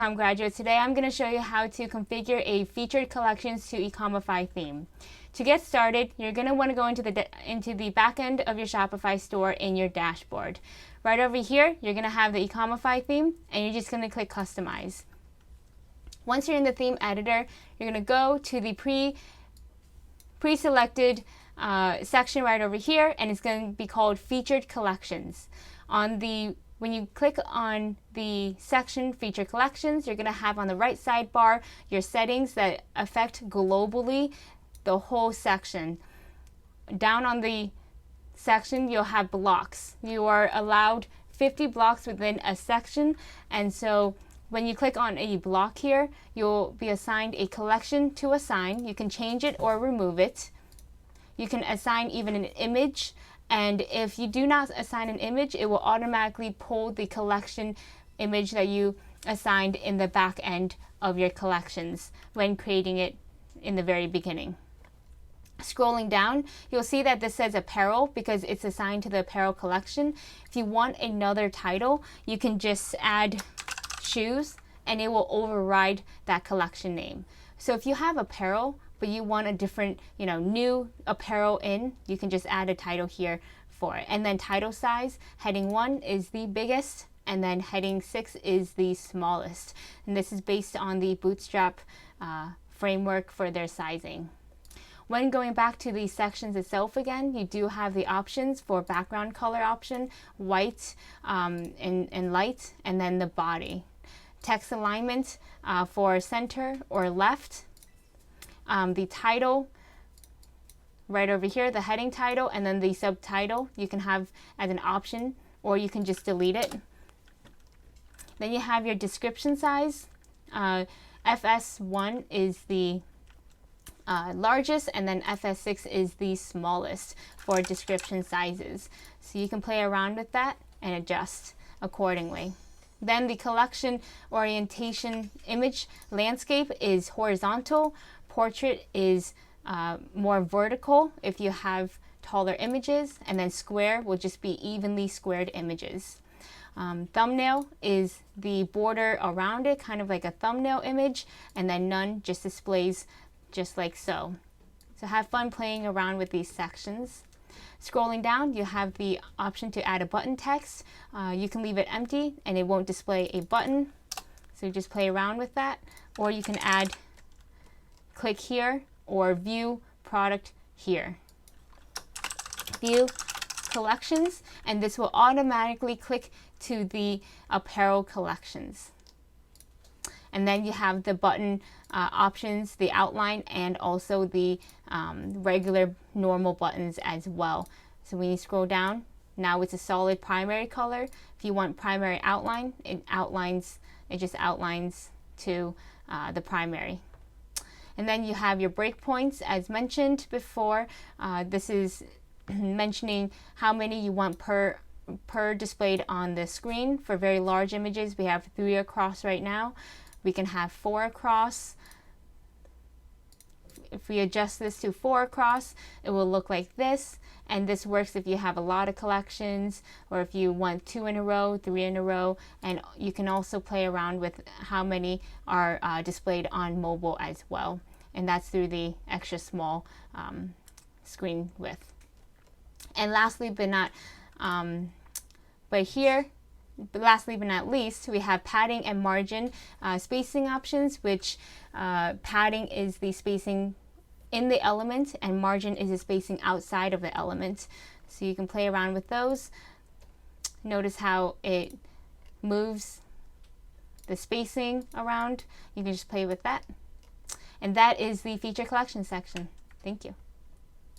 Graduates. Today I'm going to show you how to configure a featured collections to Ecomify theme. To get started, you're going to want to go into the back end of your Shopify store in your dashboard. Right over here, you're going to have the Ecomify theme, and you're just going to click Customize. Once you're in the theme editor, you're going to go to the pre-selected section right over here, and it's going to be called Featured Collections. When you click on the section Featured Collections, you're going to have on the right sidebar your settings that affect globally the whole section. Down on the section, you'll have blocks. You are allowed 50 blocks within a section, and so when you click on a block here, you'll be assigned a collection to assign. You can change it or remove it. You can assign even an image. And if you do not assign an image, it will automatically pull the collection image that you assigned in the back end of your collections when creating it in the very beginning. Scrolling down, you'll see that this says apparel because it's assigned to the apparel collection. If you want another title, you can just add shoes and it will override that collection name. So if you have apparel, but you want a different, new apparel in, you can just add a title here for it. And then title size, heading 1 is the biggest, and then heading 6 is the smallest. And this is based on the Bootstrap framework for their sizing. When going back to the sections itself again, you do have the options for background color option, white and light, and then the body. Text alignment for center or left. The title right over here, the heading title, and then the subtitle you can have as an option, or you can just delete it. Then you have your description size. FS1 is the largest, and then FS6 is the smallest for description sizes. So you can play around with that and adjust accordingly. Then the collection orientation image landscape is horizontal. Portrait is more vertical if you have taller images, and then square will just be evenly squared images. Thumbnail is the border around it, kind of like a thumbnail image, and then none just displays just like so. So have fun playing around with these sections. Scrolling down, you have the option to add a button text. You can leave it empty and it won't display a button. So you just play around with that. Or you can add click here or view product here. View collections, and this will automatically click to the apparel collections. And then you have the button options, the outline, and also the regular normal buttons as well. So when you scroll down, now it's a solid primary color. If you want primary outline, it just outlines to the primary. And then you have your breakpoints as mentioned before. This is mentioning how many you want per displayed on the screen. For very large images, we have 3 across right now. We can have 4 across. If we adjust this to 4 across, it will look like this. And this works if you have a lot of collections, or if you want 2 in a row, 3 in a row. And you can also play around with how many are displayed on mobile as well. And that's through the extra small screen width. And lastly but not least, we have padding and margin spacing options, which padding is the spacing in the element and margin is the spacing outside of the element. So you can play around with those. Notice how it moves the spacing around. You can just play with that. And that is the feature collection section. Thank you.